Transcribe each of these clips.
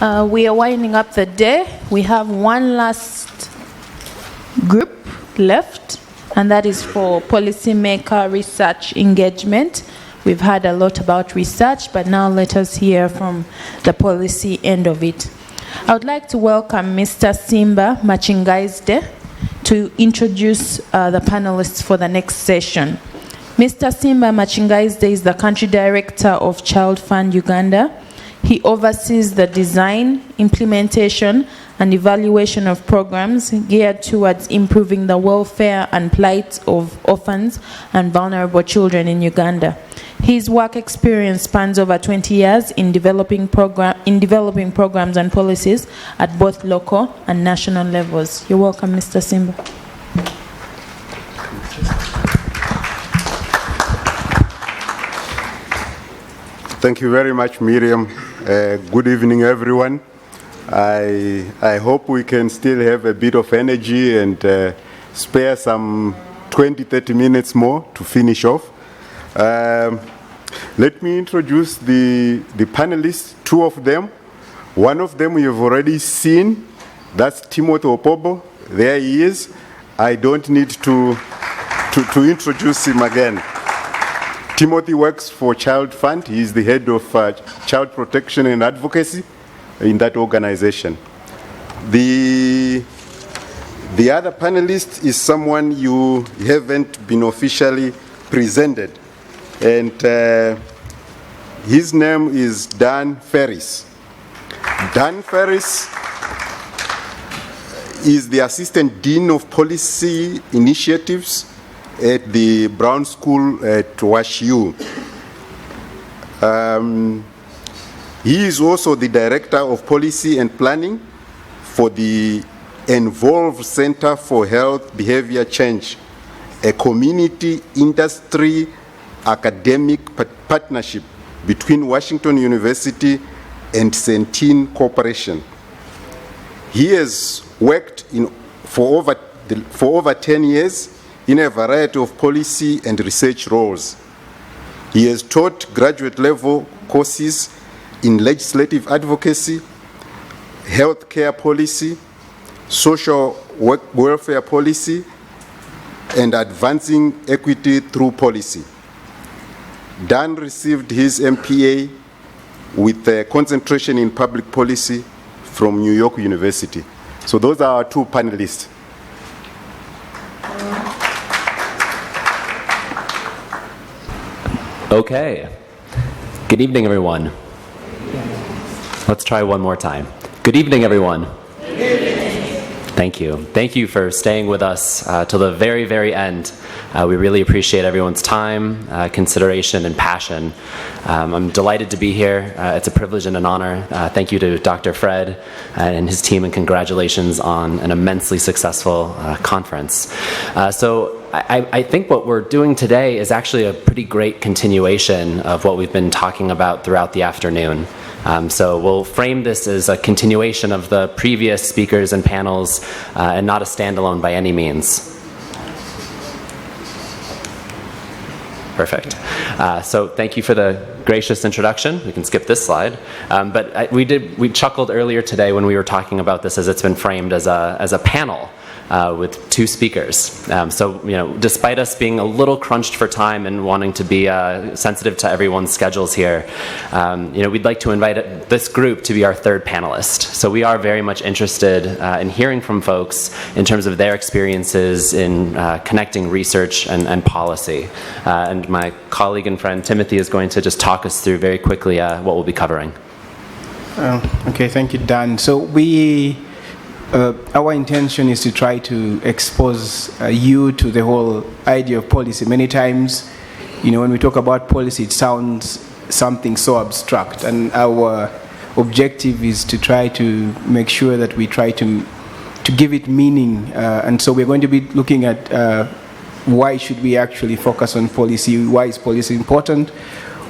We are winding up the day. We have one last group left, and that is for policymaker research engagement. We've heard a lot about research, but now let us hear from the policy end of it. I would like to welcome Mr. Simba Machingaizde to introduce the panelists for the next session. Mr. Simba Machingaizde is the Country Director of Child Fund Uganda. He oversees the design, implementation, and evaluation of programs geared towards improving the welfare and plight of orphans and vulnerable children in Uganda. His work experience spans over 20 years in developing programs and policies at both local and national levels. You're welcome, Mr. Simba. Thank you very much, Miriam. Good evening, everyone. I hope we can still have a bit of energy and spare some 20-30 minutes more to finish off. Let me introduce the panelists, two of them. One of them you have already seen. That's Timothy Opobo. There he is. I don't need to introduce him again. Timothy works for Child Fund. He is the head of child protection and advocacy in that organization. The other panelist is someone you haven't been officially presented, and his name is Dan Ferris. Dan Ferris is the Assistant Dean of Policy Initiatives at the Brown School at WashU. He is also the Director of Policy and Planning for the Involved Center for Health Behavior Change, a community industry academic partnership between Washington University and Centene Corporation. He has worked for over 10 years in a variety of policy and research roles. He has taught graduate level courses in legislative advocacy, healthcare policy, social welfare policy, and advancing equity through policy. Dan received his MPA with a concentration in public policy from New York University. So those are our two panelists. Okay. Good evening, everyone. Let's try one more time. Good evening, everyone. Good evening. Thank you. Thank you for staying with us till the very, very end. We really appreciate everyone's time, consideration, and passion. I'm delighted to be here. It's a privilege and an honor. Thank you to Dr. Fred and his team, and congratulations on an immensely successful conference. So I think what we're doing today is actually a pretty great continuation of what we've been talking about throughout the afternoon. So we'll frame this as a continuation of the previous speakers and panels and not a standalone by any means. Perfect. So thank you for the gracious introduction. We can skip this slide. But we chuckled earlier today when we were talking about this, as it's been framed as a panel with two speakers. So, despite us being a little crunched for time and wanting to be sensitive to everyone's schedules here, we'd like to invite this group to be our third panelist. So we are very much interested in hearing from folks in terms of their experiences in connecting research and policy. And my colleague and friend Timothy is going to just talk us through very quickly what we'll be covering. Okay, thank you, Dan. So our intention is to try to expose you to the whole idea of policy. Many times, when we talk about policy, it sounds something so abstract, and our objective is to try to make sure that we try to give it meaning. And so we're going to be looking at why should we actually focus on policy, why is policy important.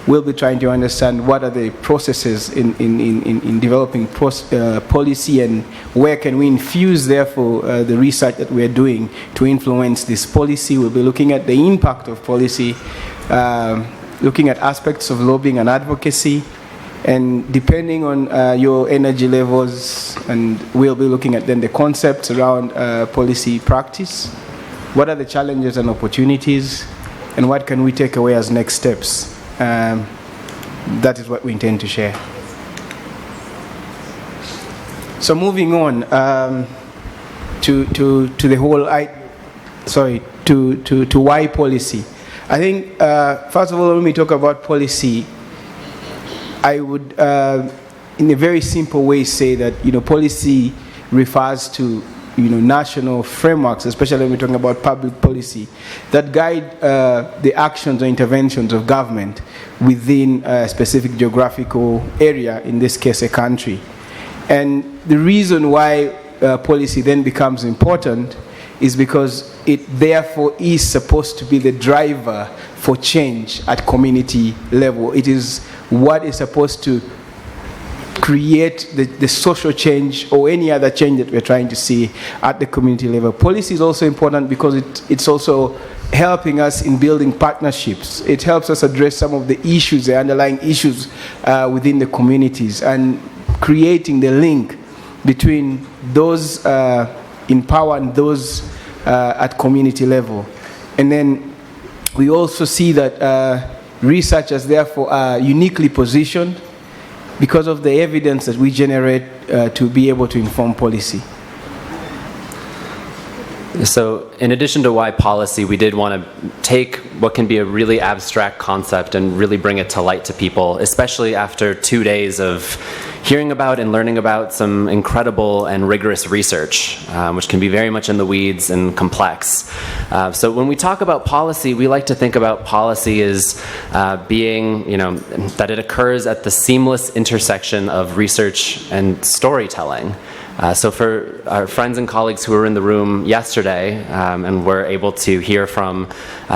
We'll be trying to understand what are the processes in developing policy, and where can we infuse, therefore, the research that we're doing to influence this policy. We'll be looking at the impact of policy, looking at aspects of lobbying and advocacy, And depending on your energy levels, and we'll be looking at then the concepts around policy practice. What are the challenges and opportunities, and what can we take away as next steps? That is what we intend to share. So moving on to the whole, to why policy. I think first of all, when we talk about policy, I would, in a very simple way, say that policy refers to national frameworks, especially when we're talking about public policy, that guide the actions or interventions of government within a specific geographical area, in this case a country. And the reason why policy then becomes important is because it therefore is supposed to be the driver for change at community level. It is what is supposed to create the social change or any other change that we're trying to see at the community level. Policy is also important because it's also helping us in building partnerships. It helps us address some of the issues, the underlying issues within the communities, and creating the link between those in power and those at community level. And then we also see that researchers therefore are uniquely positioned because of the evidence that we generate to be able to inform policy. So in addition to why policy, we did want to take what can be a really abstract concept and really bring it to light to people, especially after 2 days of hearing about and learning about some incredible and rigorous research, which can be very much in the weeds and complex. So when we talk about policy, we like to think about policy as being, that it occurs at the seamless intersection of research and storytelling. So for our friends and colleagues who were in the room yesterday and were able to hear from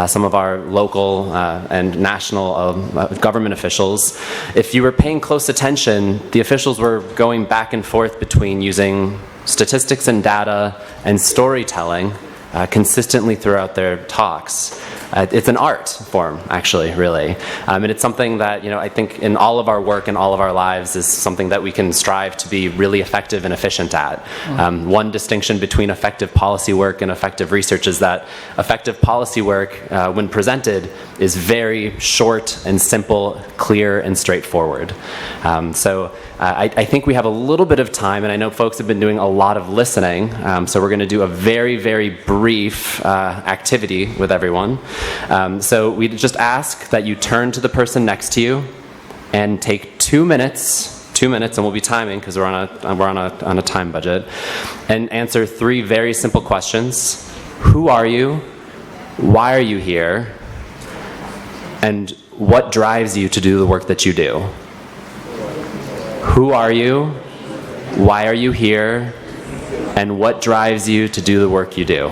some of our local and national government officials, if you were paying close attention, the officials were going back and forth between using statistics and data and storytelling consistently throughout their talks. It's an art form, actually, really. And it's something that, I think in all of our work and all of our lives is something that we can strive to be really effective and efficient at. One distinction between effective policy work and effective research is that effective policy work, when presented, is very short and simple, clear and straightforward. So I think we have a little bit of time, and I know folks have been doing a lot of listening, so we're going to do a very, very brief activity with everyone. So we just ask that you turn to the person next to you and take 2 minutes, and we'll be timing because we're on a time budget, and answer 3 very simple questions. Who are you? Why are you here? And what drives you to do the work that you do? Who are you? Why are you here? And what drives you to do the work you do?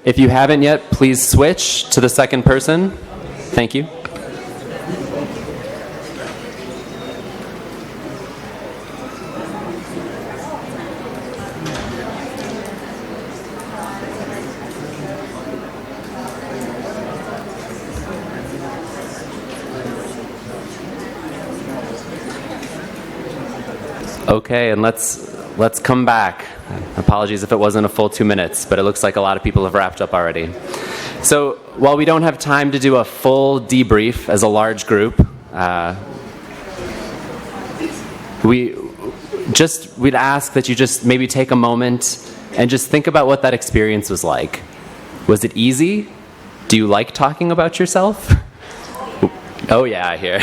If you haven't yet, please switch to the second person. Thank you. Okay, and let's come back. Apologies if it wasn't a full 2 minutes, but it looks like a lot of people have wrapped up already. So while we don't have time to do a full debrief as a large group, we'd ask that you just maybe take a moment and just think about what that experience was like. Was it easy? Do you like talking about yourself? Oh yeah, I hear.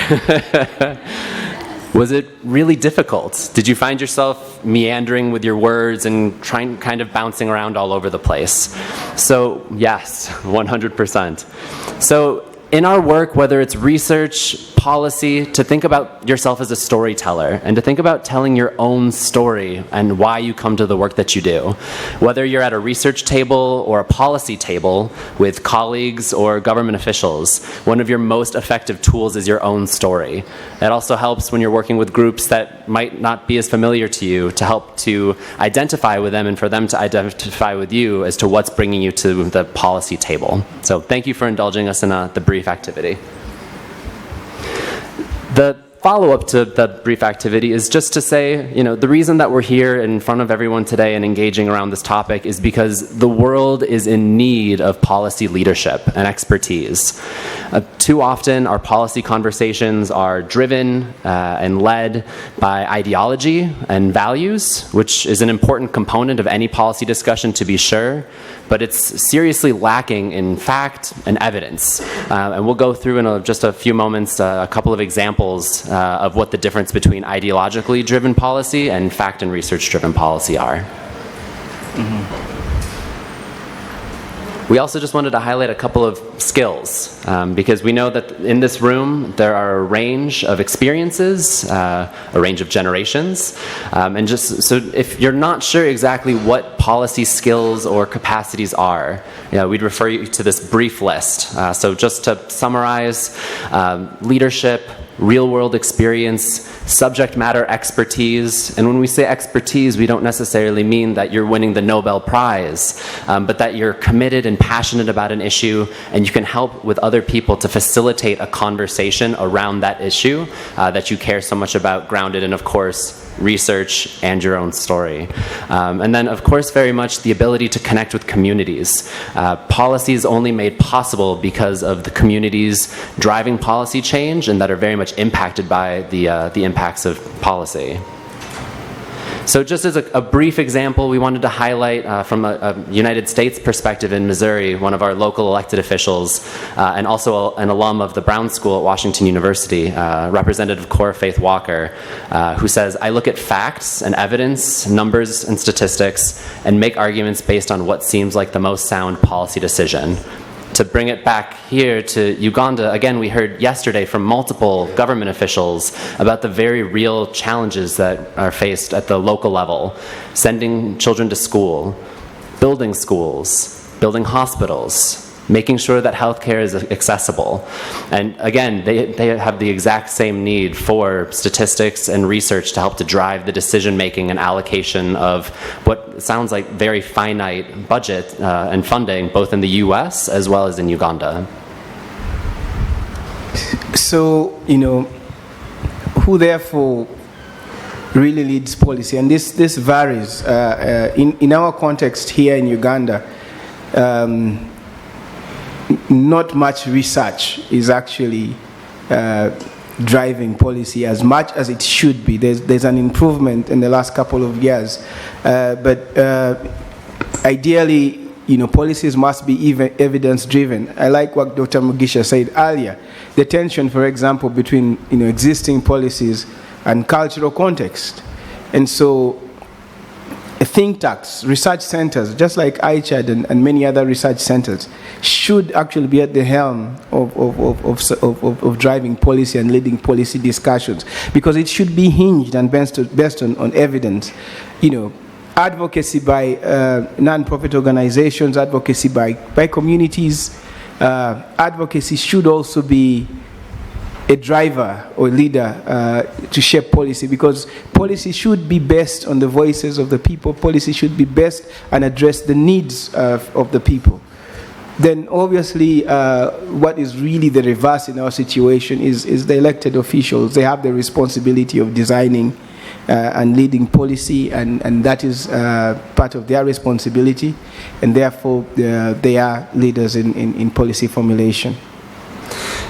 Was it really difficult? Did you find yourself meandering with your words and kind of bouncing around all over the place? So yes, 100%. So in our work, whether it's research, policy, to think about yourself as a storyteller and to think about telling your own story and why you come to the work that you do. Whether you're at a research table or a policy table with colleagues or government officials, one of your most effective tools is your own story. It also helps when you're working with groups that might not be as familiar to you to help to identify with them and for them to identify with you as to what's bringing you to the policy table. So thank you for indulging us in the brief activity. The follow-up to the brief activity is just to say, the reason that we're here in front of everyone today and engaging around this topic is because the world is in need of policy leadership and expertise. Too often, our policy conversations are driven and led by ideology and values, which is an important component of any policy discussion, to be sure, but it's seriously lacking in fact and evidence. And we'll go through in just a few moments a couple of examples of what the difference between ideologically driven policy and fact and research driven policy are. We also just wanted to highlight a couple of skills because we know that in this room there are a range of experiences, a range of generations, and just so if you're not sure exactly what policy skills or capacities are, we'd refer you to this brief list. So just to summarize, leadership, real-world experience, subject matter expertise. And when we say expertise, we don't necessarily mean that you're winning the Nobel Prize, but that you're committed and passionate about an issue, and you can help with other people to facilitate a conversation around that issue that you care so much about, grounded in, of course, research and your own story. And then, of course, very much the ability to connect with communities. Policy is only made possible because of the communities driving policy change and that are very much impacted by the impacts of policy. So just as a brief example, we wanted to highlight from a United States perspective in Missouri, one of our local elected officials, and also an alum of the Brown School at Washington University, Representative Cora Faith Walker, who says, "I look at facts and evidence, numbers and statistics, and make arguments based on what seems like the most sound policy decision." To bring it back here to Uganda, again, we heard yesterday from multiple government officials about the very real challenges that are faced at the local level. Sending children to school, building schools, building hospitals, making sure that healthcare is accessible. And again, they have the exact same need for statistics and research to help to drive the decision-making and allocation of what sounds like very finite budget and funding, both in the US as well as in Uganda. So, who therefore really leads policy? And this varies. In our context here in Uganda, not much research is actually driving policy as much as it should be. There's an improvement in the last couple of years, but ideally, policies must be even evidence-driven. I like what Dr. Mugisha said earlier. The tension, for example, between existing policies and cultural context, and so think tanks, research centers, just like ICHAD and many other research centers, should actually be at the helm of driving policy and leading policy discussions, because it should be hinged and based on evidence. Advocacy by non-profit organizations, advocacy by communities, advocacy should also be a driver or leader to shape policy, because policy should be based on the voices of the people. Policy should be based and address the needs of the people. Then obviously what is really the reverse in our situation is the elected officials. They have the responsibility of designing and leading policy, and that is part of their responsibility, and therefore they are leaders in policy formulation.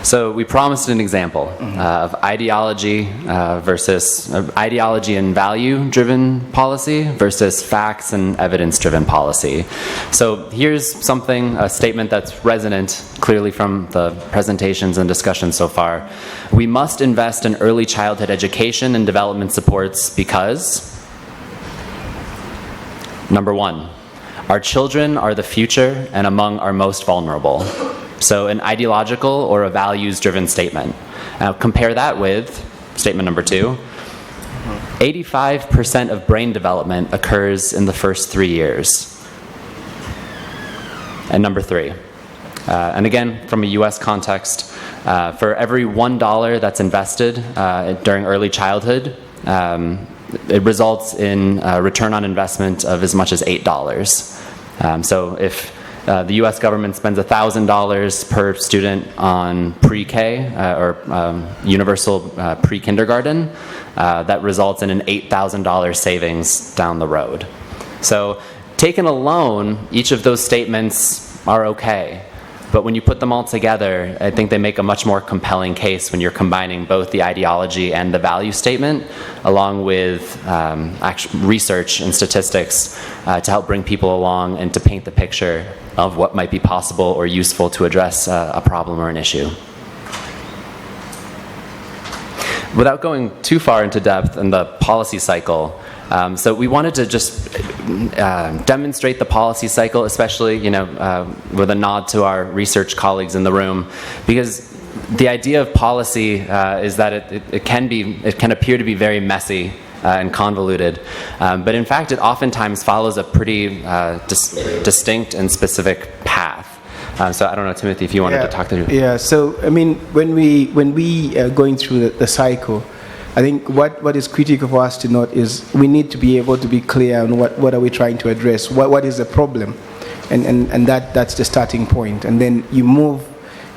So we promised an example of ideology ideology and value-driven policy versus facts and evidence-driven policy. So here's a statement that's resonant clearly from the presentations and discussions so far. We must invest in early childhood education and development supports because, number one, our children are the future and among our most vulnerable. So an ideological or a values-driven statement. Now compare that with statement number two. 85% of brain development occurs in the first 3 years. And number three. And again, from a US context, for every $1 that's invested during early childhood, it results in a return on investment of as much as $8. So if the U.S. government spends $1,000 per student on pre-K or universal pre-kindergarten, that results in an $8,000 savings down the road. So taken alone, each of those statements are okay. But when you put them all together, I think they make a much more compelling case when you're combining both the ideology and the value statement, along with research and statistics to help bring people along and to paint the picture of what might be possible or useful to address a problem or an issue. Without going too far into depth in the policy cycle, so we wanted to just demonstrate the policy cycle, especially with a nod to our research colleagues in the room, because the idea of policy is that it can appear to be very messy and convoluted, but in fact it oftentimes follows a pretty distinct and specific path. So I don't know, Timothy, if you wanted to talk through. Yeah. So I mean, when we are going through the cycle, I think what is critical for us to note is we need to be able to be clear on what are we trying to address, what is the problem, and that's the starting point, and then you move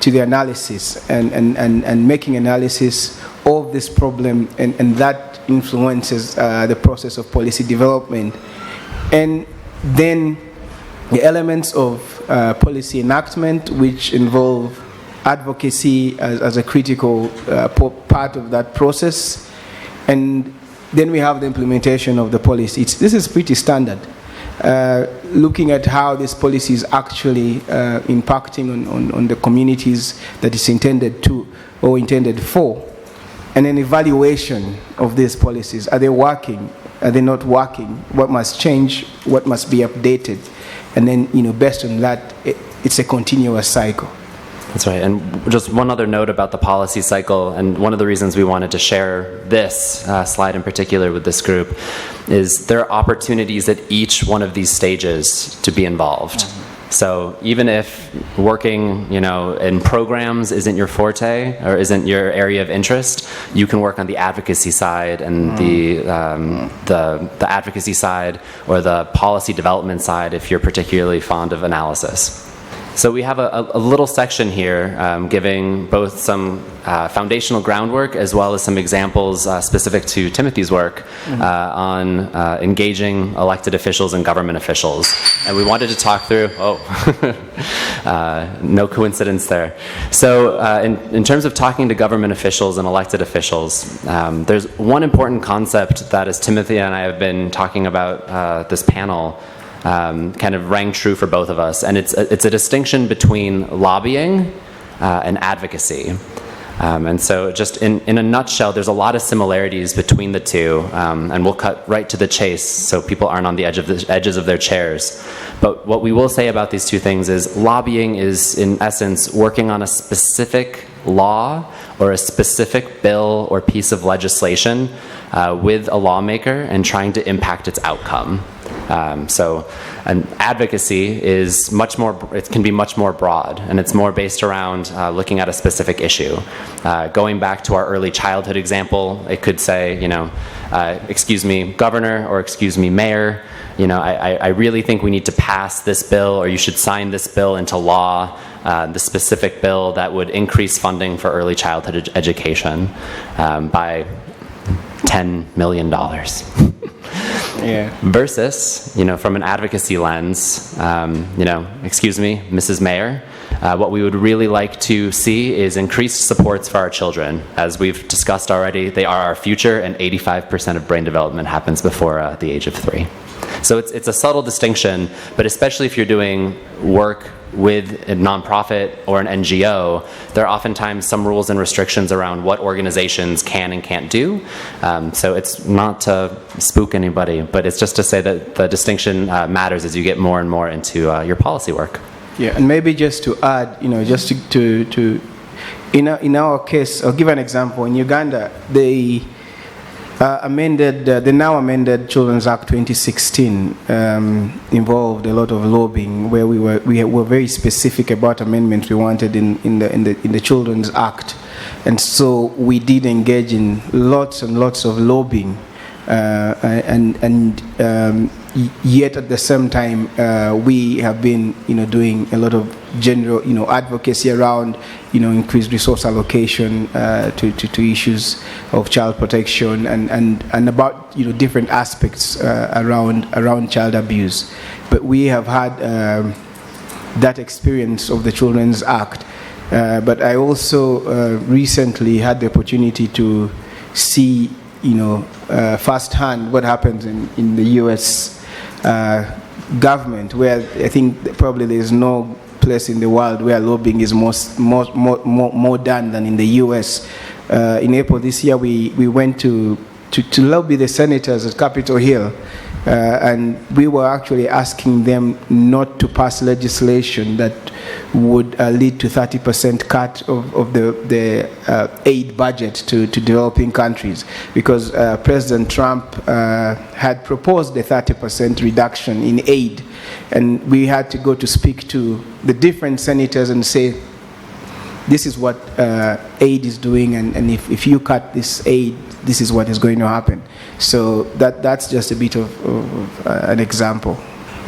to the analysis and making analysis of this problem, and that influences the process of policy development, and then the elements of policy enactment, which involve advocacy as a critical part of that process. And then we have the implementation of the policy. This is pretty standard. Looking at how this policy is actually impacting on the communities that it's intended to or intended for. And an evaluation of these policies. Are they working? Are they not working? What must change? What must be updated? And then, based on that, it's a continuous cycle. That's right. And just one other note about the policy cycle, and one of the reasons we wanted to share this slide in particular with this group, is there are opportunities at each one of these stages to be involved. So even if working, in programs isn't your forte or isn't your area of interest, you can work on the advocacy side and the advocacy side or the policy development side if you're particularly fond of analysis. So we have a little section here giving both some foundational groundwork as well as some examples specific to Timothy's work on engaging elected officials and government officials. And we wanted to talk through, no coincidence there. So in terms of talking to government officials and elected officials, there's one important concept that, as Timothy and I have been talking about this panel, kind of rang true for both of us, and it's a distinction between lobbying and advocacy. And so just in a nutshell, there's a lot of similarities between the two, and we'll cut right to the chase so people aren't on the edges of their chairs. But what we will say about these two things is lobbying is, in essence, working on a specific law or a specific bill or piece of legislation with a lawmaker and trying to impact its outcome. So an advocacy is it can be much more broad, and it's more based around looking at a specific issue. Going back to our early childhood example, it could say, excuse me, governor, or excuse me, mayor, I really think we need to pass this bill, or you should sign this bill into law, the specific bill that would increase funding for early childhood education by $10 million. Yeah. Versus, from an advocacy lens, excuse me, Mrs. Mayor, What we would really like to see is increased supports for our children. As we've discussed already, they are our future, and 85% of brain development happens before the age of 3. So it's a subtle distinction, but especially if you're doing work with a nonprofit or an NGO, there are oftentimes some rules and restrictions around what organizations can and can't do. So it's not to spook anybody, but it's just to say that the distinction matters as you get more and more into your policy work. Yeah, and maybe just to add, just to in our case, I'll give an example. In Uganda, they the now amended Children's Act 2016 involved a lot of lobbying, where we were very specific about amendments we wanted in the Children's Act, and so we did engage in lots and lots of lobbying, yet at the same time we have been doing a lot of general advocacy around increased resource allocation to issues of child protection and about different aspects around child abuse. But we have had that experience of the Children's Act, but I also recently had the opportunity to see firsthand what happens in the U.S. Government, where I think probably there's no place in the world where lobbying is more done than in the U.S. In April this year, we went to lobby the senators at Capitol Hill, and we were actually asking them not to pass legislation that would lead to 30% cut of the aid budget to developing countries, because President Trump had proposed a 30% reduction in aid, and we had to go to speak to the different senators and say, this is what aid is doing, and if you cut this aid, this is what is going to happen. So that's just a bit of an example.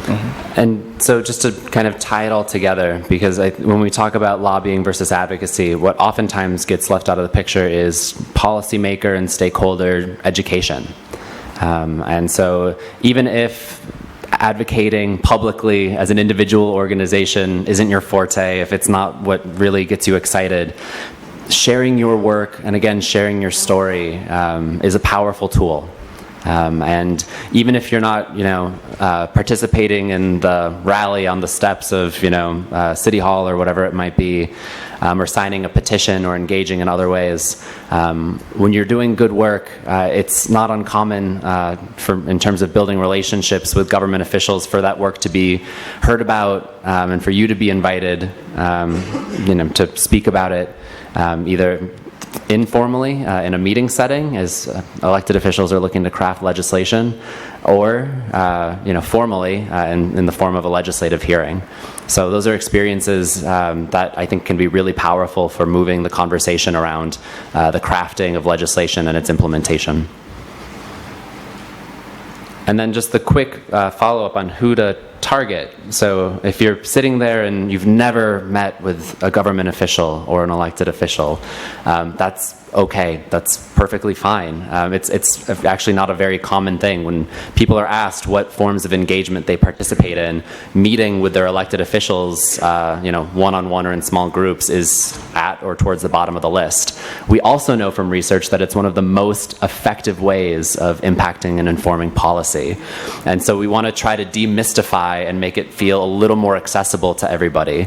Mm-hmm. And so just to kind of tie it all together, because when we talk about lobbying versus advocacy, what oftentimes gets left out of the picture is policymaker and stakeholder education. And so even if advocating publicly as an individual organization isn't your forte, if it's not what really gets you excited, sharing your work and again sharing your story is a powerful tool. And even if you're not, participating in the rally on the steps of, City Hall or whatever it might be, or signing a petition or engaging in other ways, when you're doing good work, it's not uncommon in terms of building relationships with government officials for that work to be heard about and for you to be invited, to speak about it, either informally in a meeting setting as elected officials are looking to craft legislation, or formally in the form of a legislative hearing. So those are experiences that I think can be really powerful for moving the conversation around the crafting of legislation and its implementation. And then just the quick follow-up on who to target. So if you're sitting there and you've never met with a government official or an elected official, that's okay. That's perfectly fine. It's actually not a very common thing. When people are asked what forms of engagement they participate in, meeting with their elected officials, one-on-one or in small groups is at or towards the bottom of the list. We also know from research that it's one of the most effective ways of impacting and informing policy. And so we want to try to demystify and make it feel a little more accessible to everybody.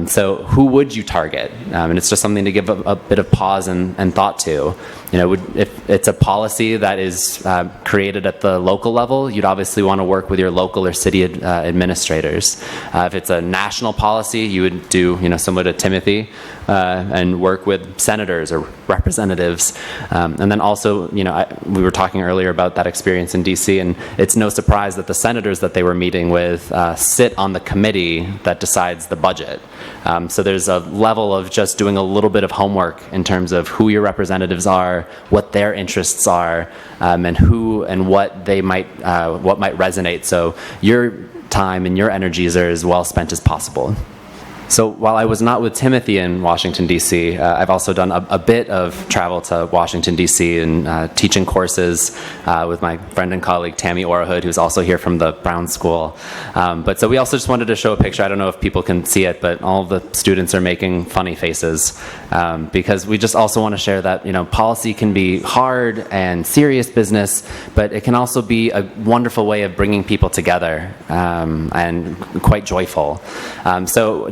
So who would you target? And it's just something to give a bit of pause and thought to. If it's a policy that is created at the local level, you'd obviously want to work with your local or city administrators. If it's a national policy, you would do, similar to Timothy, and work with senators or representatives. And then also, we were talking earlier about that experience in DC, and it's no surprise that the senators that they were meeting with sit on the committee that decides the budget. So there's a level of just doing a little bit of homework in terms of who your representatives are, what their interests are, and who and what they might resonate. So your time and your energies are as well spent as possible. So while I was not with Timothy in Washington, D.C., I've also done a bit of travel to Washington, D.C. and teaching courses with my friend and colleague Tammy Orahood, who's also here from the Brown School. But so we also just wanted to show a picture. I don't know if people can see it, but all of the students are making funny faces because we just also want to share that, policy can be hard and serious business, but it can also be a wonderful way of bringing people together and quite joyful. So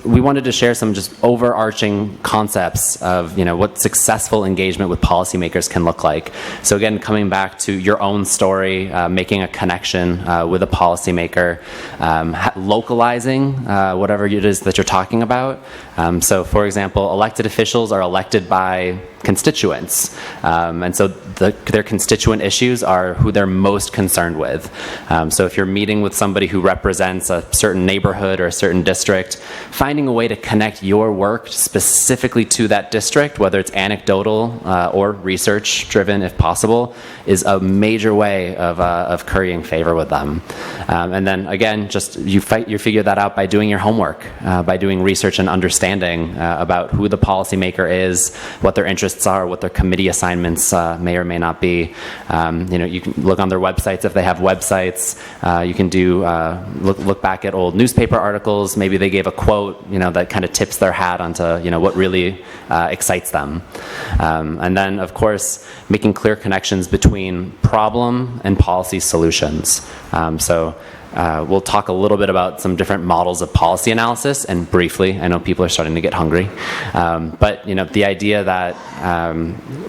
we wanted to share some just overarching concepts of what successful engagement with policymakers can look like. So again, coming back to your own story, making a connection with a policymaker, localizing whatever it is that you're talking about. So for example, elected officials are elected by constituents, and so their constituent issues are who they're most concerned with. So if you're meeting with somebody who represents a certain neighborhood or a certain district, finding a way to connect your work specifically to that district, whether it's anecdotal or research driven if possible, is a major way of currying favor with them. And then again, just you figure that out by doing your homework, by doing research and understanding about who the policymaker is, what their interests are, what their committee assignments may or may not be. You can look on their websites if they have websites. You can look back at old newspaper articles. Maybe they gave a quote, that kind of tips their hat onto, what really excites them. And then, of course, making clear connections between problem and policy solutions. We'll talk a little bit about some different models of policy analysis, and briefly, I know people are starting to get hungry, but the idea that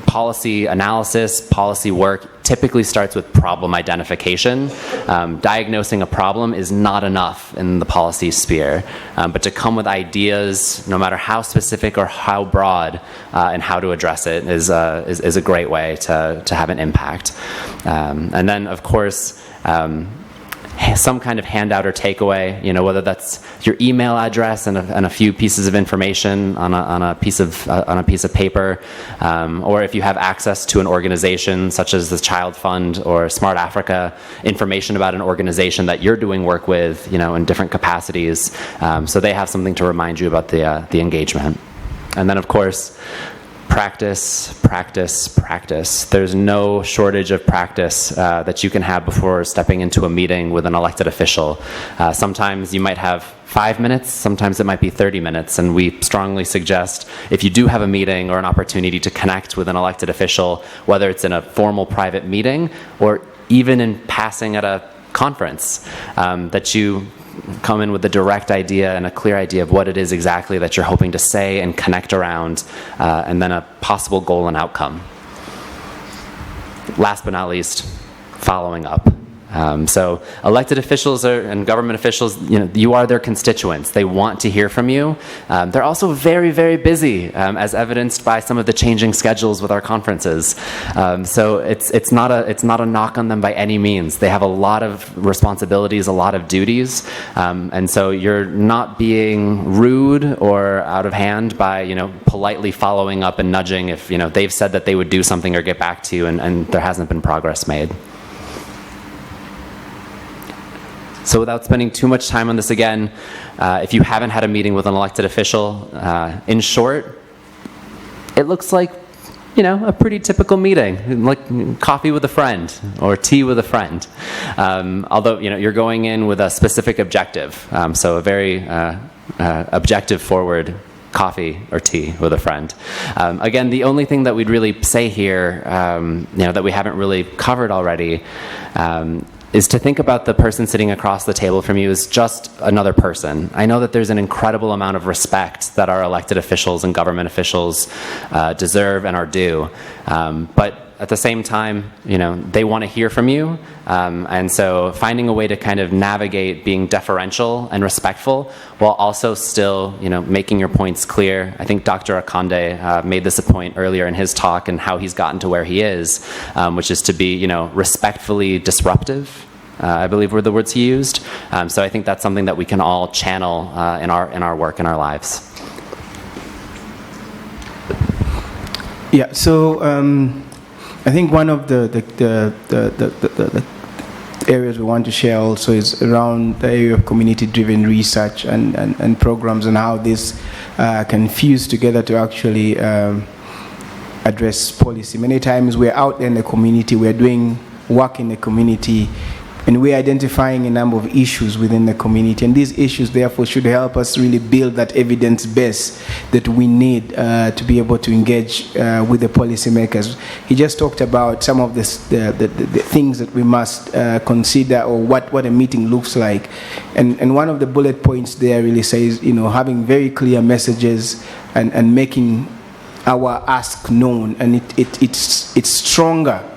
policy analysis, policy work typically starts with problem identification. Diagnosing a problem is not enough in the policy sphere, but to come with ideas, no matter how specific or how broad, and how to address it is a great way to have an impact. And then, of course, some kind of handout or takeaway, whether that's your email address and a few pieces of information on a piece of paper, or if you have access to an organization such as the Child Fund or Smart Africa, information about an organization that you're doing work with, in different capacities, so they have something to remind you about the engagement. And then, of course, practice, practice, practice. There's no shortage of practice that you can have before stepping into a meeting with an elected official. Sometimes you might have 5 minutes, sometimes it might be 30 minutes, and we strongly suggest if you do have a meeting or an opportunity to connect with an elected official, whether it's in a formal private meeting or even in passing at a conference, that you come in with a direct idea and a clear idea of what it is exactly that you're hoping to say and connect around, and then a possible goal and outcome. Last but not least, following up. So elected officials and government officials, you are their constituents. They want to hear from you. They're also very, very busy, as evidenced by some of the changing schedules with our conferences. So it's not a knock on them by any means. They have a lot of responsibilities, a lot of duties, and so you're not being rude or out of hand by politely following up and nudging if they've said that they would do something or get back to you and there hasn't been progress made. So without spending too much time on this again, if you haven't had a meeting with an elected official, in short, it looks like, a pretty typical meeting, like coffee with a friend or tea with a friend. Although, you're going in with a specific objective, so a very objective forward coffee or tea with a friend. Again, the only thing that we'd really say here, that we haven't really covered already, is to think about the person sitting across the table from you as just another person. I know that there's an incredible amount of respect that our elected officials and government officials deserve and are due. But at the same time, they want to hear from you. And so finding a way to kind of navigate being deferential and respectful while also still, making your points clear. I think Dr. Akande made this a point earlier in his talk and how he's gotten to where he is, which is to be, respectfully disruptive, I believe were the words he used. So I think that's something that we can all channel in our work, in our lives. Yeah, so I think one of the areas we want to share also is around the area of community-driven research and programs, and how this can fuse together to actually address policy. Many times we're out in the community, we're doing work in the community, and we're identifying a number of issues within the community, and these issues therefore should help us really build that evidence base that we need to be able to engage with the policymakers. He just talked about some of the things that we must consider, or what a meeting looks like, and one of the bullet points there really says, you know, having very clear messages and making our ask known, and it's stronger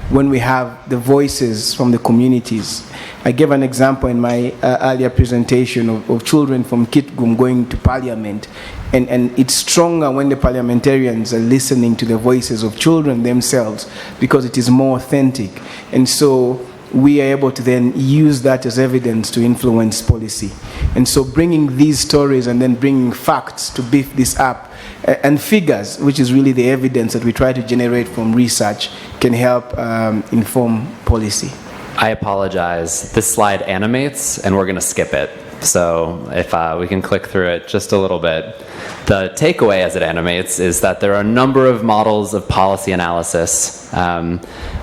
when we have the voices from the communities. I gave an example in my earlier presentation of children from Kitgum going to parliament, and it's stronger when the parliamentarians are listening to the voices of children themselves, because it is more authentic. And so we are able to then use that as evidence to influence policy. And so bringing these stories and then bringing facts to beef this up, and figures, which is really the evidence that we try to generate from research, can help inform policy. I apologize. This slide animates, and we're going to skip it. So if we can click through it just a little bit. The takeaway as it animates is that there are a number of models of policy analysis.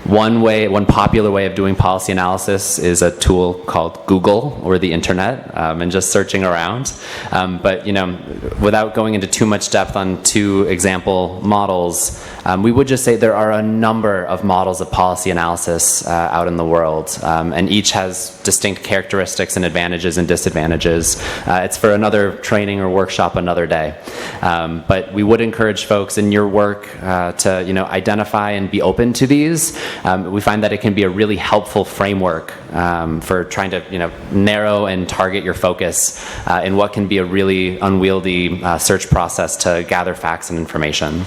One popular way of doing policy analysis is a tool called Google or the internet, and just searching around. But you know, without going into too much depth on two example models, we would just say there are a number of models of policy analysis out in the world, and each has distinct characteristics and advantages and disadvantages. It's for another training or workshop another day. But we would encourage folks in your work to identify and be open to these. We find that it can be a really helpful framework for trying to narrow and target your focus in what can be a really unwieldy search process to gather facts and information.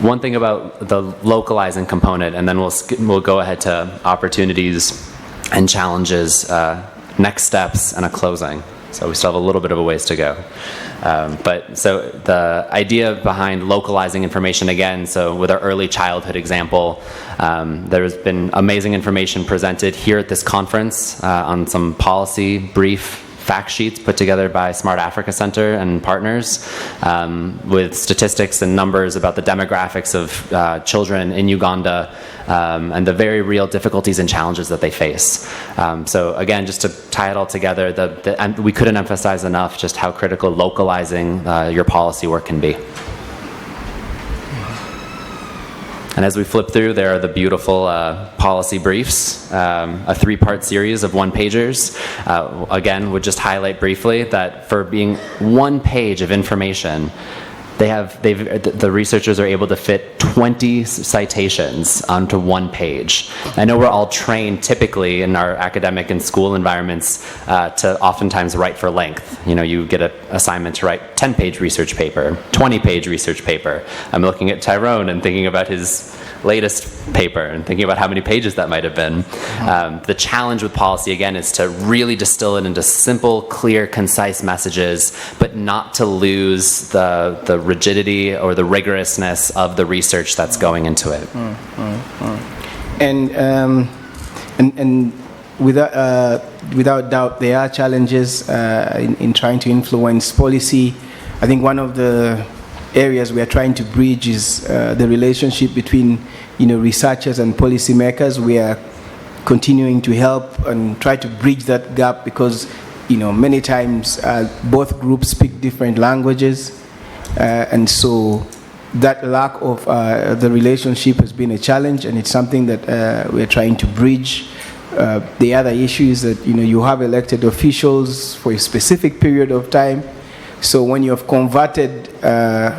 One thing about the localizing component, and then we'll go ahead to opportunities and challenges, next steps, and a closing. So we still have a little bit of a ways to go. But so the idea behind localizing information, again, so with our early childhood example, there's been amazing information presented here at this conference on some policy brief fact sheets put together by Smart Africa Center and partners, with statistics and numbers about the demographics of children in Uganda, and the very real difficulties and challenges that they face. So again, just to tie it all together, and we couldn't emphasize enough just how critical localizing your policy work can be. And as we flip through, there are the beautiful policy briefs, a 3-part series of one-pagers. Again, would just highlight briefly that for being one page of information, the researchers are able to fit 20 citations onto one page. I know we're all trained typically in our academic and school environments to oftentimes write for length. You get an assignment to write 10-page research paper, 20-page research paper. I'm looking at Tyrone and thinking about his latest paper and thinking about how many pages that might have been. The challenge with policy, again, is to really distill it into simple, clear, concise messages, but not to lose the rigidity or the rigorousness of the research that's going into it. And without doubt, there are challenges in trying to influence policy. I think one of the areas we are trying to bridge is the relationship between researchers and policymakers. We are continuing to help and try to bridge that gap, because many times both groups speak different languages, and so that lack of the relationship has been a challenge, and it's something that we're trying to bridge. The other issue is that you have elected officials for a specific period of time. So when you have converted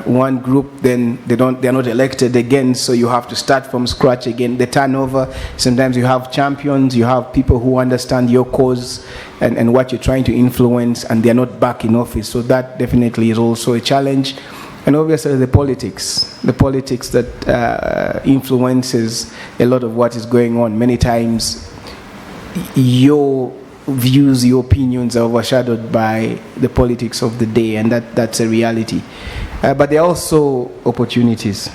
one group, then they're not elected again, so you have to start from scratch again. The turnover, sometimes you have champions, you have people who understand your cause and what you're trying to influence, and they're not back in office. So that definitely is also a challenge. And obviously the politics that influences a lot of what is going on. Many times your views, your opinions are overshadowed by the politics of the day, and that's a reality. But there are also opportunities.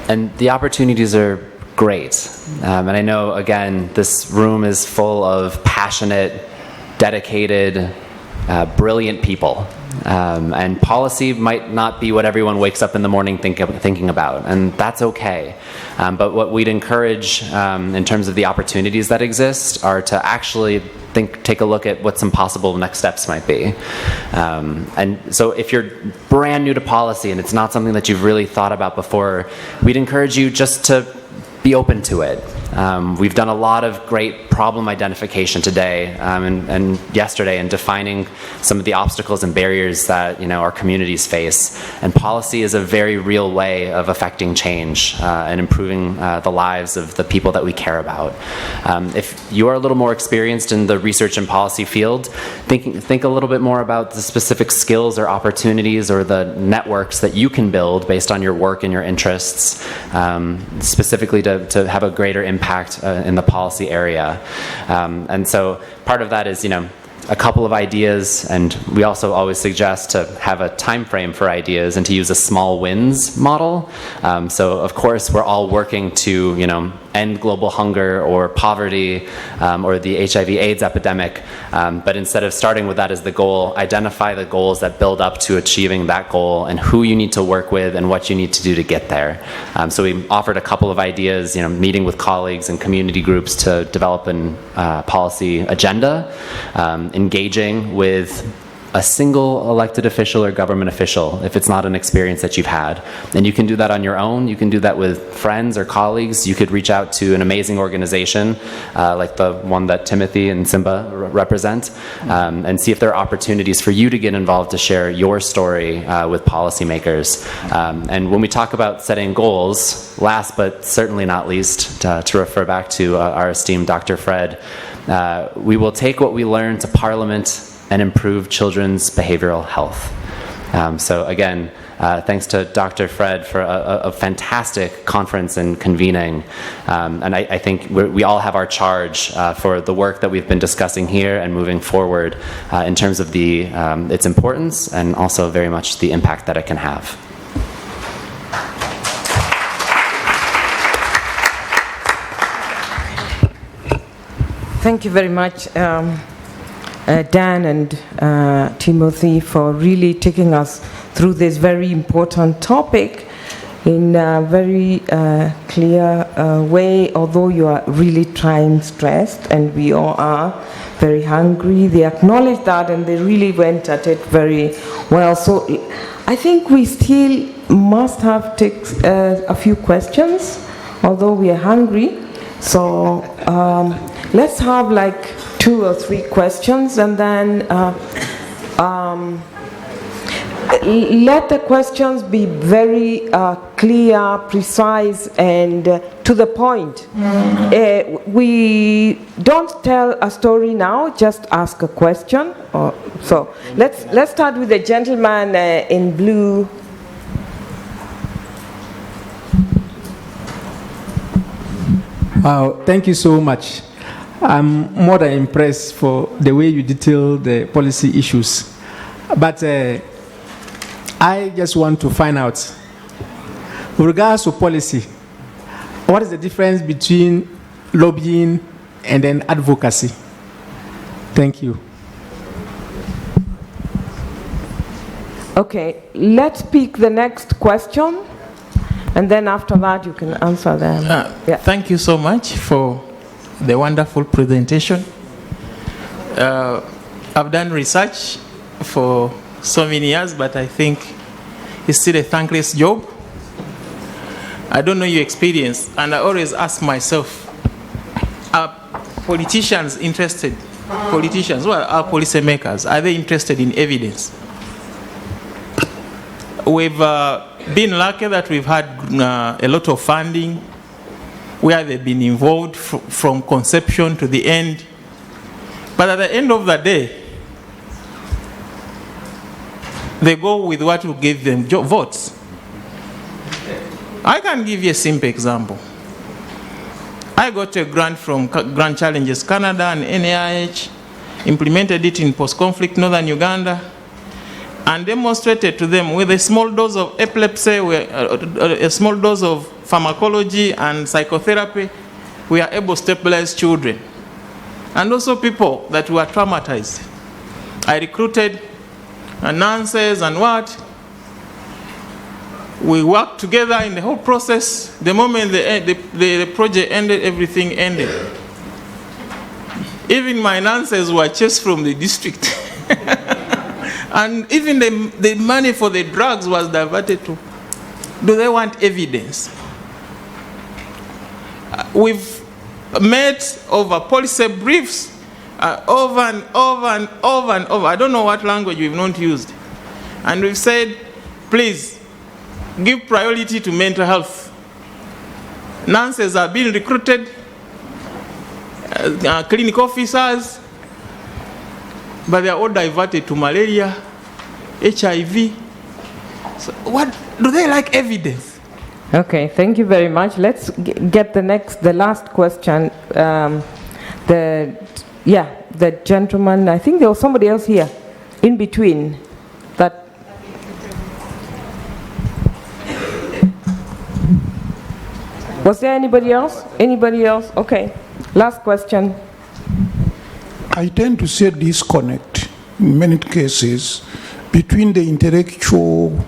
And the opportunities are great. And I know, again, this room is full of passionate, dedicated, brilliant people. And policy might not be what everyone wakes up in the morning thinking about, and that's okay. But what we'd encourage in terms of the opportunities that exist are to actually take a look at what some possible next steps might be. And so if you're brand new to policy and it's not something that you've really thought about before, we'd encourage you just to be open to it. We've done a lot of great problem identification today and yesterday in defining some of the obstacles and barriers that our communities face. And policy is a very real way of affecting change and improving the lives of the people that we care about. If you are a little more experienced in the research and policy field, think a little bit more about the specific skills or opportunities or the networks that you can build based on your work and your interests, specifically to have a greater impact in the policy area. And so part of that is, a couple of ideas, and we also always suggest to have a time frame for ideas and to use a small wins model. So of course we're all working to end global hunger or poverty or the HIV/AIDS epidemic, but instead of starting with that as the goal, identify the goals that build up to achieving that goal and who you need to work with and what you need to do to get there. So we offered a couple of ideas, meeting with colleagues and community groups to develop an policy agenda, engaging with a single elected official or government official if it's not an experience that you've had. And you can do that on your own. You can do that with friends or colleagues. You could reach out to an amazing organization like the one that Timothy and Simba represent and see if there are opportunities for you to get involved to share your story with policymakers. And when we talk about setting goals, last but certainly not least, to refer back to our esteemed Dr. Fred, we will take what we learn to Parliament and improve children's behavioral health. So again, thanks to Dr. Fred for a fantastic conference and convening. And I think we all have our charge for the work that we've been discussing here and moving forward in terms of its importance and also very much the impact that it can have. Thank you very much, Dan and Timothy, for really taking us through this very important topic in a very clear way, although you are really time stressed and we all are very hungry. They acknowledge that and they really went at it very well. So I think we still must have a few questions, although we are hungry. So let's have like 2 or 3 questions, and then let the questions be very clear, precise, and to the point. We don't tell a story now, just ask a question. So let's start with the gentleman in blue. Wow, thank you so much. I'm more than impressed for the way you detail the policy issues. But I just want to find out, with regards to policy, what is the difference between lobbying and then advocacy? Thank you. Okay, let's pick the next question, and then after that you can answer them. Yeah. Thank you so much for the wonderful presentation. I've done research for so many years, but I think it's still a thankless job. I don't know your experience, and I always ask myself, are politicians interested? Politicians, well, are policymakers, are they interested in evidence? We've been lucky that we've had a lot of funding where they've been involved from conception to the end. But at the end of the day, they go with what will give them votes. I can give you a simple example. I got a grant from Grand Challenges Canada and NIH, implemented it in post-conflict northern Uganda, and demonstrated to them with a small dose of epilepsy, a small dose of pharmacology and psychotherapy, we are able to stabilize children. And also people that were traumatized. I recruited nurses and what. We worked together in the whole process. The moment the project ended, everything ended. Even my nurses were chased from the district. And even the money for the drugs was diverted to. Do they want evidence? We've met over policy briefs over and over and over and over. I don't know what language we've not used. And we've said, please, give priority to mental health. Nurses are being recruited, clinic officers, but they are all diverted to malaria, HIV. So what, do they like evidence? Okay, thank you very much. Let's get the last question. The gentleman, I think there was somebody else here in between. That. Was there anybody else? Anybody else? Okay. Last question. I tend to see a disconnect in many cases between the intellectual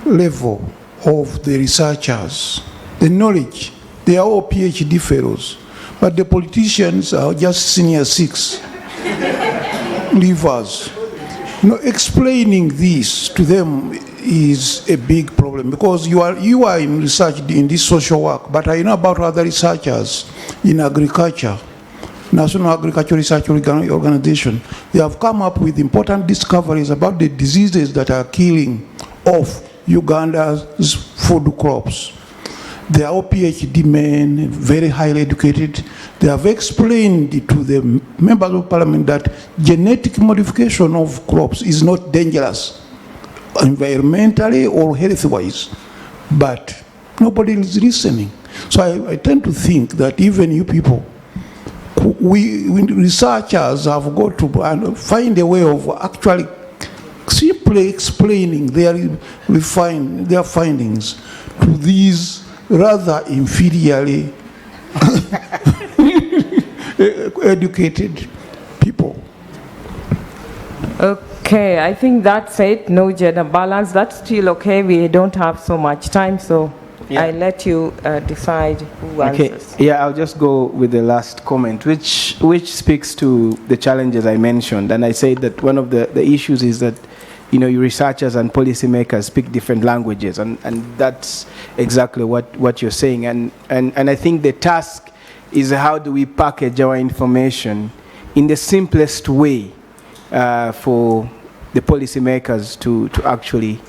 level of the researchers, the knowledge. They are all PhD fellows, but the politicians are just senior six leavers. Explaining this to them is a big problem, because you are in research in this social work, but I know about other researchers in agriculture, National Agricultural Research Organization. They have come up with important discoveries about the diseases that are killing off Uganda's food crops. They are all PhD men, very highly educated. They have explained to the members of parliament that genetic modification of crops is not dangerous, environmentally or health-wise, but nobody is listening. So I tend to think that even you people, we researchers have got to find a way of actually simply explaining their findings to these rather inferiorly educated people. Okay, I think that's it. No gender balance. That's still okay. We don't have so much time, so yeah. I let you decide who answers. Yeah, I'll just go with the last comment, which speaks to the challenges I mentioned. And I say that one of the issues is that, you researchers and policymakers speak different languages, and that's exactly what you're saying. And I think the task is, how do we package our information in the simplest way for the policymakers to actually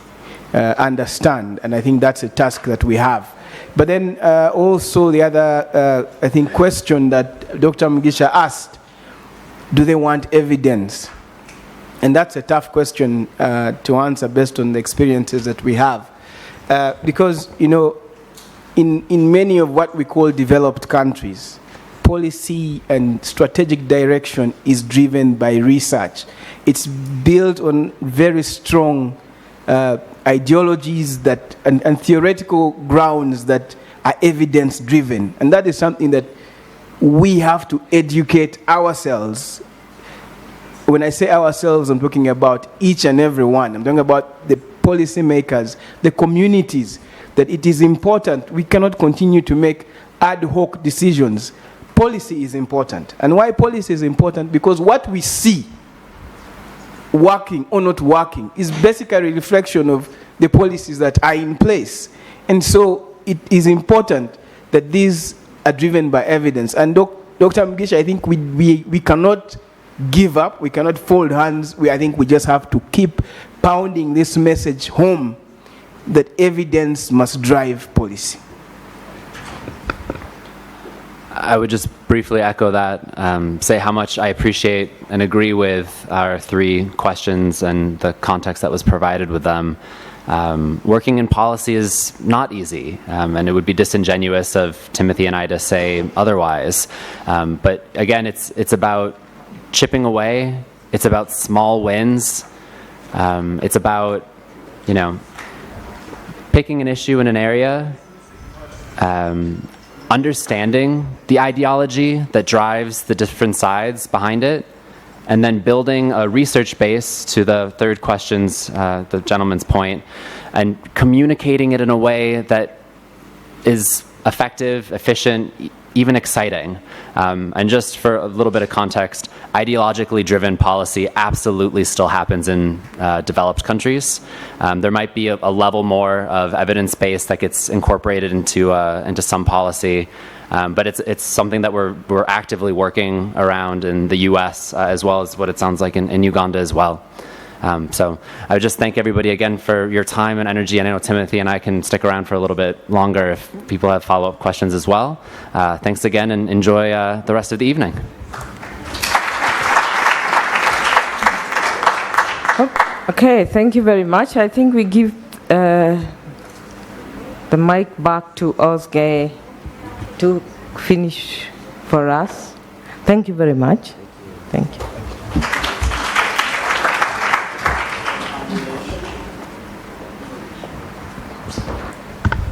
understand. And I think that's a task that we have. But then also the other, I think, question that Dr. Mugisha asked, do they want evidence? And that's a tough question to answer based on the experiences that we have. Because, in many of what we call developed countries, policy and strategic direction is driven by research. It's built on very strong ideologies that and theoretical grounds that are evidence driven. And that is something that we have to educate ourselves. When I say ourselves, I'm talking about each and every one. I'm talking about the policymakers, the communities, that it is important. We cannot continue to make ad hoc decisions. Policy is important. And why policy is important? Because what we see working or not working is basically a reflection of the policies that are in place. And so it is important that these are driven by evidence. And Dr. Mugisha, I think we cannot give up, we cannot fold hands. I think we just have to keep pounding this message home that evidence must drive policy. I would just briefly echo that, say how much I appreciate and agree with our three questions and the context that was provided with them. Working in policy is not easy, and it would be disingenuous of Timothy and I to say otherwise. But again, it's about chipping away. It's about small wins. It's about, picking an issue in an area understanding the ideology that drives the different sides behind it, and then building a research base to the third question's, the gentleman's point, and communicating it in a way that is effective, efficient, even exciting. And just for a little bit of context, ideologically driven policy absolutely still happens in developed countries. There might be a level more of evidence base that gets incorporated into some policy, but it's something that we're actively working around in the U.S. As well as what it sounds like in Uganda as well. So I would just thank everybody again for your time and energy, and I know Timothy and I can stick around for a little bit longer if people have follow-up questions as well. Thanks again, and enjoy the rest of the evening. Okay, thank you very much. I think we give the mic back to Osge to finish for us. Thank you very much. Thank you.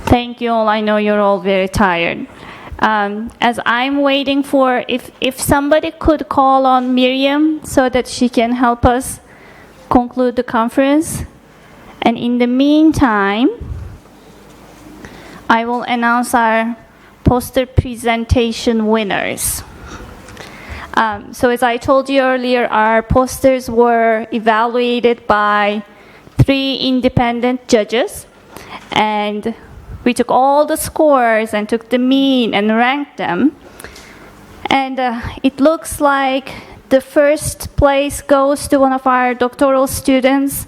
Thank you all. I know you're all very tired. As I'm waiting for, if somebody could call on Miriam so that she can help us conclude the conference. And in the meantime, I will announce our poster presentation winners. So as I told you earlier, our posters were evaluated by 3 independent judges, and we took all the scores and took the mean and ranked them. And it looks like the first place goes to one of our doctoral students,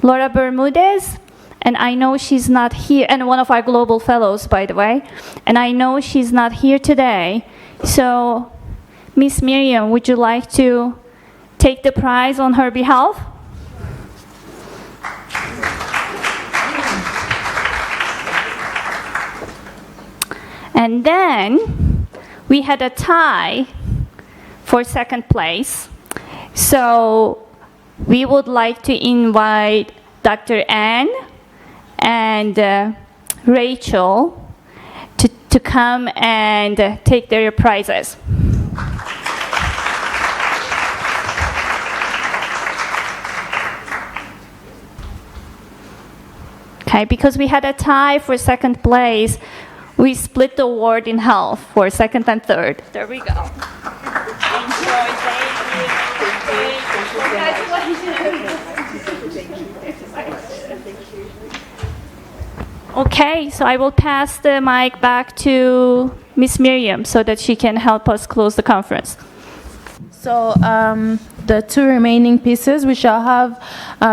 Laura Bermudez. And I know she's not here, and one of our global fellows, by the way. And I know she's not here today. So, Miss Miriam, would you like to take the prize on her behalf? And then we had a tie for second place. So we would like to invite Dr. Ann and Rachel to come and take their prizes. Okay, because we had a tie for second place, we split the award in half for second and third. There we go. Enjoy. Okay, so I will pass the mic back to Miss Miriam so that she can help us close the conference. So the 2 remaining pieces, we shall have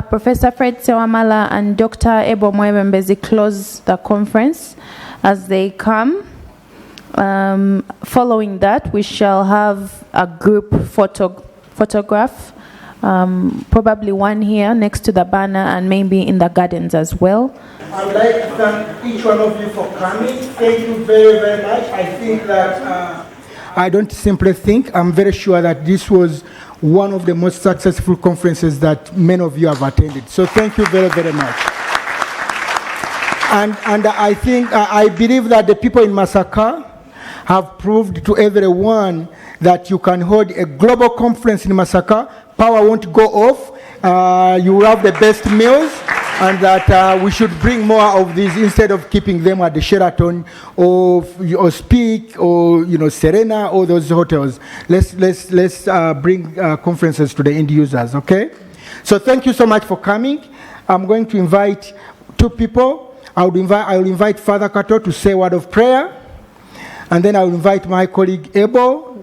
Professor Fred Sewamala and Dr. Ebo Mwebembezi close the conference as they come. Following that, we shall have a group photograph, probably one here next to the banner and maybe in the gardens as well. I would like to thank each one of you for coming. Thank you very, very much. I think that I don't simply think, I'm very sure that this was one of the most successful conferences that many of you have attended. So thank you very, very much. And I think, I believe that the people in Masaka have proved to everyone that you can hold a global conference in Masaka. Power won't go off. You will have the best meals, and that we should bring more of these instead of keeping them at the Sheraton or Speak or Serena or those hotels. Let's bring conferences to the end users. Okay. So thank you so much for coming. I'm going to invite 2 people. I will invite Father Kato to say a word of prayer, and then I will invite my colleague Ebo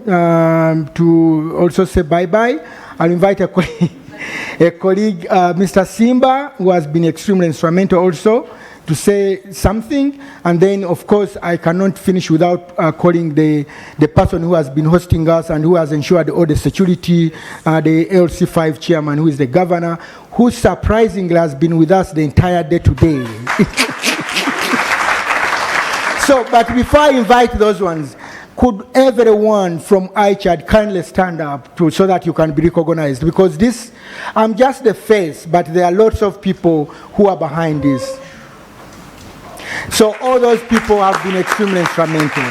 to also say bye-bye. I'll invite a colleague, Mr. Simba, who has been extremely instrumental also, to say something. And then, of course, I cannot finish without calling the person who has been hosting us and who has ensured all the security, the LC5 chairman, who is the governor, who surprisingly has been with us the entire day today. So, but before I invite those ones, could everyone from ICHAD kindly stand up so that you can be recognized? Because this, I'm just the face, but there are lots of people who are behind this. So all those people have been extremely instrumental.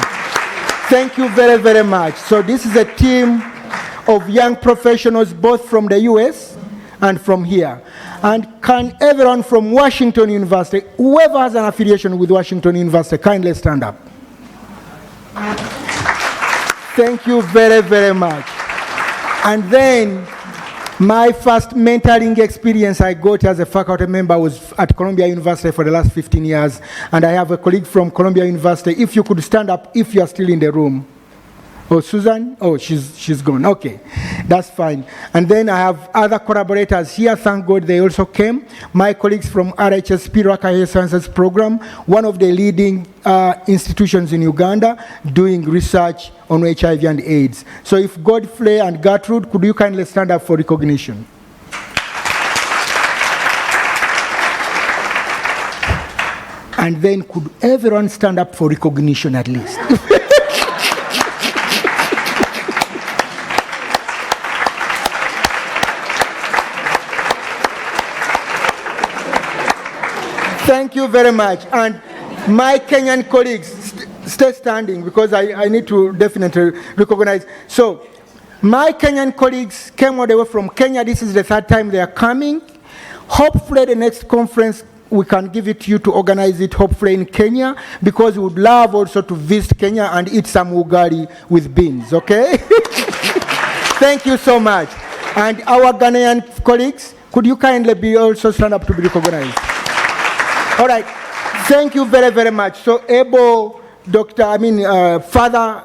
Thank you very, very much. So this is a team of young professionals, both from the US and from here. And can everyone from Washington University, whoever has an affiliation with Washington University, kindly stand up. Thank you very, very much. And then my first mentoring experience I got as a faculty member was at Columbia University for the last 15 years. And I have a colleague from Columbia University. If you could stand up, if you are still in the room. Oh, Susan? Oh, she's gone. Okay, that's fine. And then I have other collaborators here. Thank God they also came. My colleagues from RHSP, Rwaka Health Sciences Program, one of the leading institutions in Uganda doing research on HIV and AIDS. So if Godfrey and Gertrude, could you kindly stand up for recognition? And then could everyone stand up for recognition at least? Thank you very much. And my Kenyan colleagues, stay standing because I need to definitely recognize. So my Kenyan colleagues came all the way from Kenya. This is the third time they are coming. Hopefully the next conference, we can give it to you to organize it, hopefully in Kenya, because we would love also to visit Kenya and eat some ugali with beans, okay? Thank you so much. And our Ghanaian colleagues, could you kindly be also stand up to be recognized? All right, thank you very, very much. So Ebo, Father,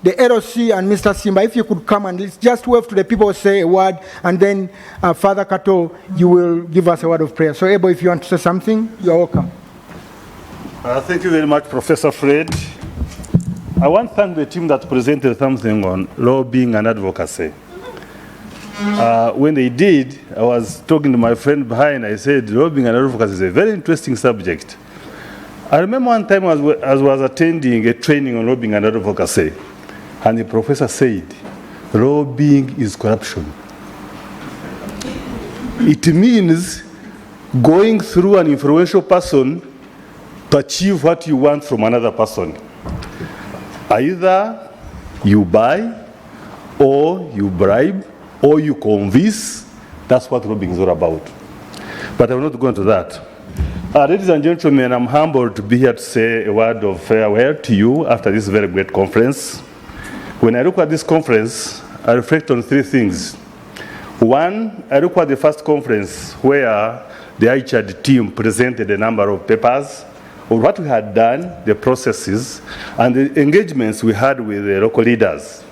the LOC and Mr. Simba, if you could come and just wave to the people, say a word, and then Father Kato, you will give us a word of prayer. So Ebo, if you want to say something, you're welcome. Thank you very much, Professor Fred. I want to thank the team that presented something on lobbying and advocacy. When they did, I was talking to my friend behind, I said, lobbying and advocacy is a very interesting subject. I remember one time I was attending a training on lobbying and advocacy, and the professor said, lobbying is corruption. It means going through an influential person to achieve what you want from another person. Either you buy, or you bribe, or you convince. That's what lobbying is all about. But I will not go into that. Ladies and gentlemen, I'm humbled to be here to say a word of farewell to you after this very great conference. When I look at this conference, I reflect on three things. One, I look at the first conference where the ICHAD team presented a number of papers of what we had done, the processes, and the engagements we had with the local leaders.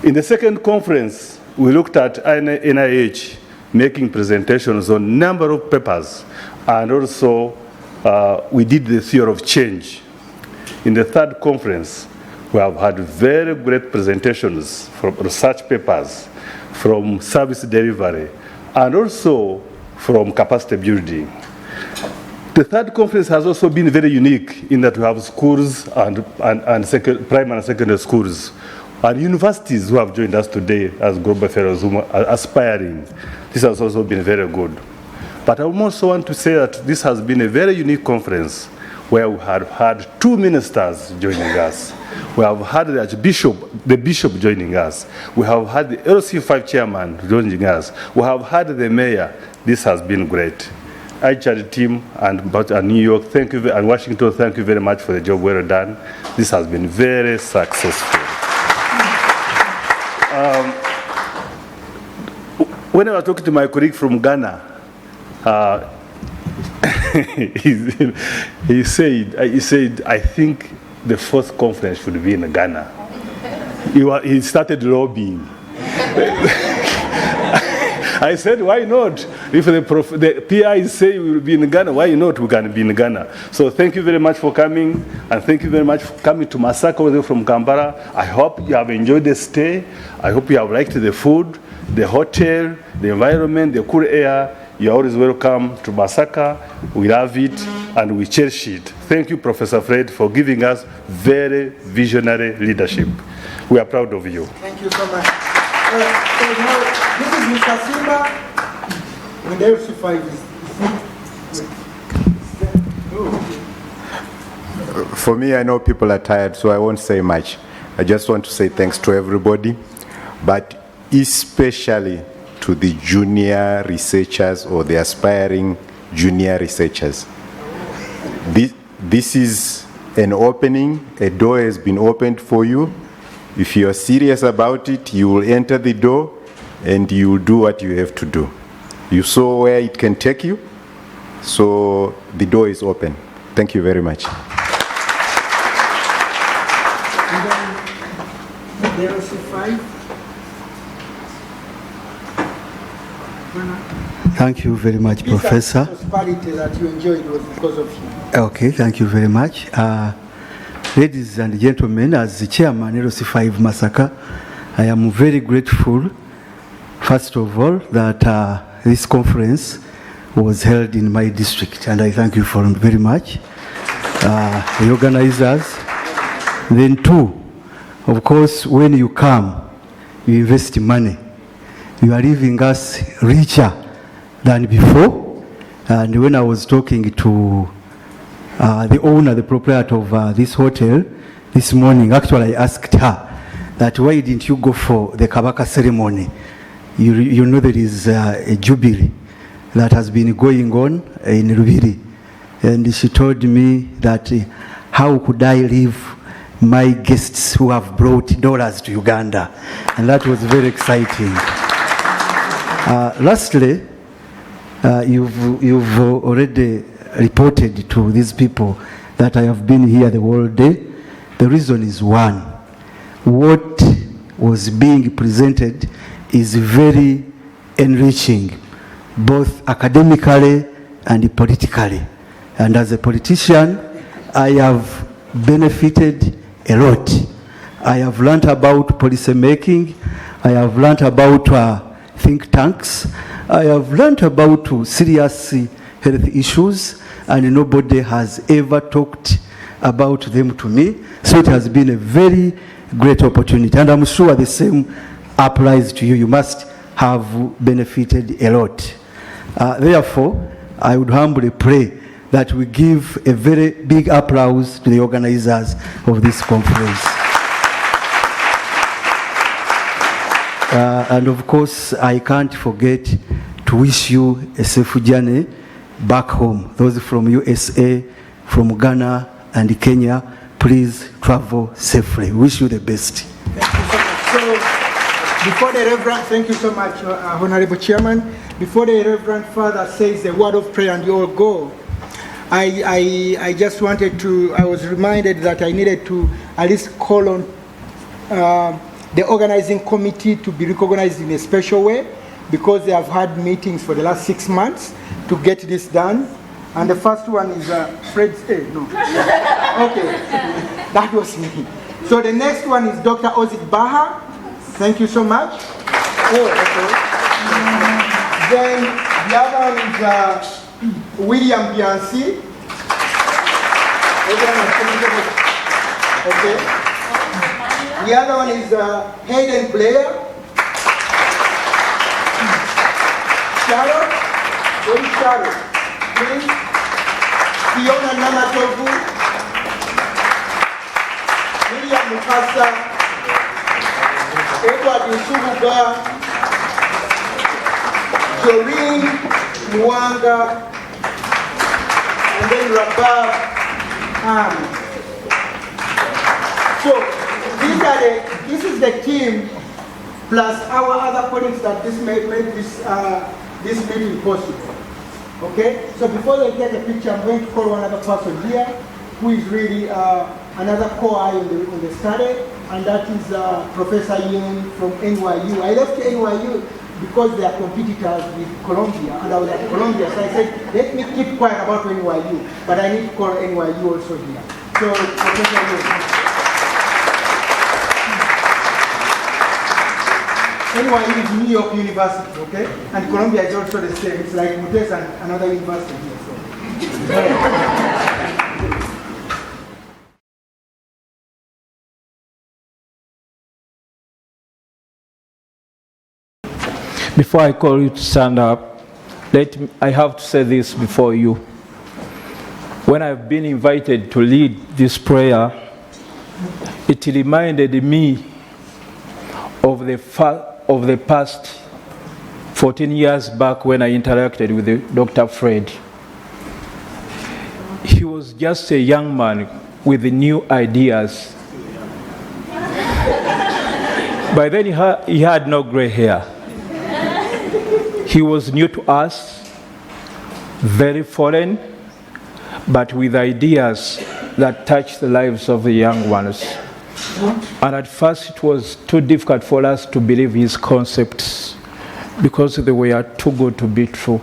In the second conference, we looked at NIH making presentations on a number of papers, and also we did the theory of change. In the third conference, we have had very great presentations from research papers, from service delivery, and also from capacity building. The third conference has also been very unique in that we have schools and primary and secondary schools, and universities who have joined us today as global fellows who are aspiring. This has also been very good. But I also want to say that this has been a very unique conference where we have had two ministers joining us. We have had the bishop joining us. We have had the LC5 chairman joining us. We have had the mayor. This has been great. ICHAD team and New York, thank you, and Washington, thank you very much for the job well done. This has been very successful. When I was talking to my colleague from Ghana, he said, I think the fourth conference should be in Ghana. He started lobbying. I said, why not? If the PIs say we will be in Ghana, why not we can be in Ghana? So thank you very much for coming, and thank you very much for coming to Masaka from Kampala. I hope you have enjoyed the stay. I hope you have liked the food, the hotel, the environment, the cool air. You're always welcome to Masaka. We love it and we cherish it. Thank you, Professor Fred, for giving us very visionary leadership. We are proud of you. Thank you so much. This is Mr. Simba. When the LC5 is For me, I know people are tired, so I won't say much. I just want to say thanks to everybody, but especially to the junior researchers or the aspiring junior researchers. This is an opening, a door has been opened for you. If you're serious about it, you will enter the door and you will do what you have to do. You saw where it can take you, so the door is open. Thank you very much. Thank you very much, Professor. This prosperity that you enjoyed was because of you. Okay, thank you very much. Ladies and gentlemen, as the chairman, LC5 Masaka, I am very grateful, first of all, that this conference was held in my district, and I thank you for very much. The organizers. Then two, of course, when you come, you invest money. You are leaving us richer than before. And when I was talking to the owner, the proprietor of this hotel this morning, actually I asked her that why didn't you go for the Kabaka ceremony? You know there is a jubilee that has been going on in Rubiri. And she told me that how could I leave my guests who have brought dollars to Uganda? And that was very exciting. Lastly, you've already reported to these people that I have been here the whole day. The reason is one. What was being presented is very enriching, both academically and politically. And as a politician, I have benefited a lot. I have learned about policy making. I have learned about think tanks. I have learned about serious health issues, and nobody has ever talked about them to me. So it has been a very great opportunity, and I'm sure the same applies to you. You must have benefited a lot. Therefore, I would humbly pray that we give a very big applause to the organizers of this conference. And of course, I can't forget to wish you a safe journey back home. Those from USA, from Ghana and Kenya, please travel safely. Wish you the best. Thank you so much. So, before the Reverend, thank you so much, Honorable Chairman. Before the Reverend Father says the word of prayer and you all go, I just wanted to, I was reminded that I needed to at least call on the organizing committee to be recognized in a special way, because they have had meetings for the last 6 months to get this done. And the first one is Fred's, no. Okay, that was me. So the next one is Dr. Ozit Baha. Thank you so much. Oh, okay. Then the other one is William Bianci. Okay. The other one is Hayden Blair. Charlotte. Where is Charlotte? Please. Fiona Namatovu. William Mukasa. Edward Nsubuga. Doreen Mwanga. And then Rabab Ahmed. So this is the team plus our other colleagues that this made this meeting possible. Okay? So before they take a picture, I'm going to call one other person here who is really another core eye on the study, and that is Professor Yin from NYU. I left NYU because they are competitors with Columbia, and I was at Columbia, so I said, let me keep quiet about NYU, but I need to call NYU also here. So, Professor Yin. NYU is New York University, okay? And Columbia is also the same. It's like Mutes and another university here. So. Before I call you to stand up, I have to say this before you. when I've been invited to lead this prayer, it reminded me of the past 14 years back when I interacted with Dr. Fred. He was just a young man with new ideas. By then he had no gray hair. He was new to us, very foreign, but with ideas that touched the lives of the young ones. And at first it was too difficult for us to believe his concepts because they were too good to be true.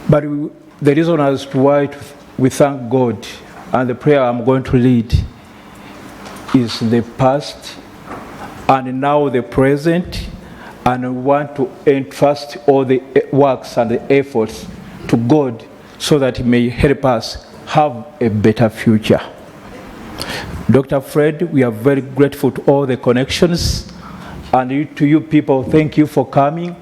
But the reason as to why we thank God, and the prayer I'm going to lead is the past and now the present, and we want to entrust all the works and the efforts to God so that He may help us have a better future. Dr. Fred, we are very grateful to all the connections, and to you people, thank you for coming,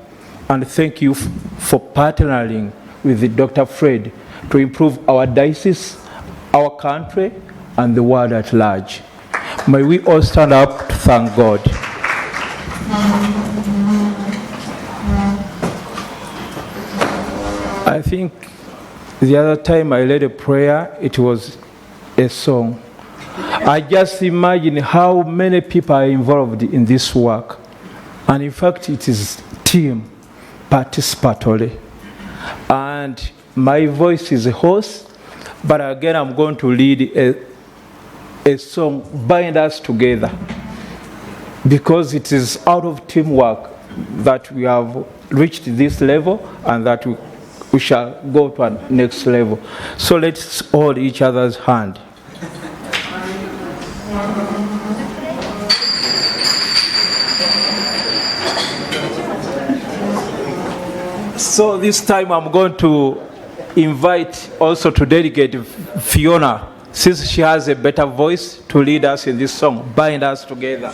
and thank you for partnering with Dr. Fred to improve our diocese, our country, and the world at large. May we all stand up to thank God. I think the other time I led a prayer, it was a song. I just imagine how many people are involved in this work. And in fact, it is team, participatory. And my voice is hoarse, but again, I'm going to lead a song, Bind Us Together, because it is out of teamwork that we have reached this level and that we shall go to a next level. So let's hold each other's hand. So this time I'm going to invite also to dedicate Fiona, since she has a better voice, to lead us in this song, Bind Us Together.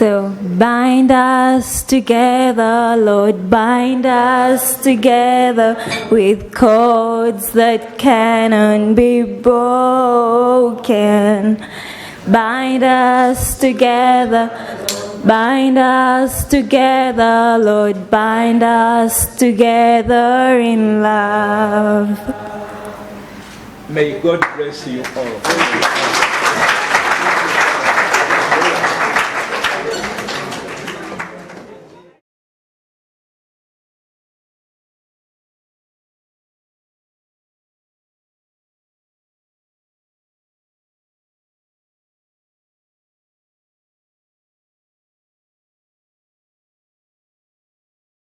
So bind us together, Lord, bind us together with cords that cannot be broken. Bind us together, Lord, bind us together in love. May God bless you all.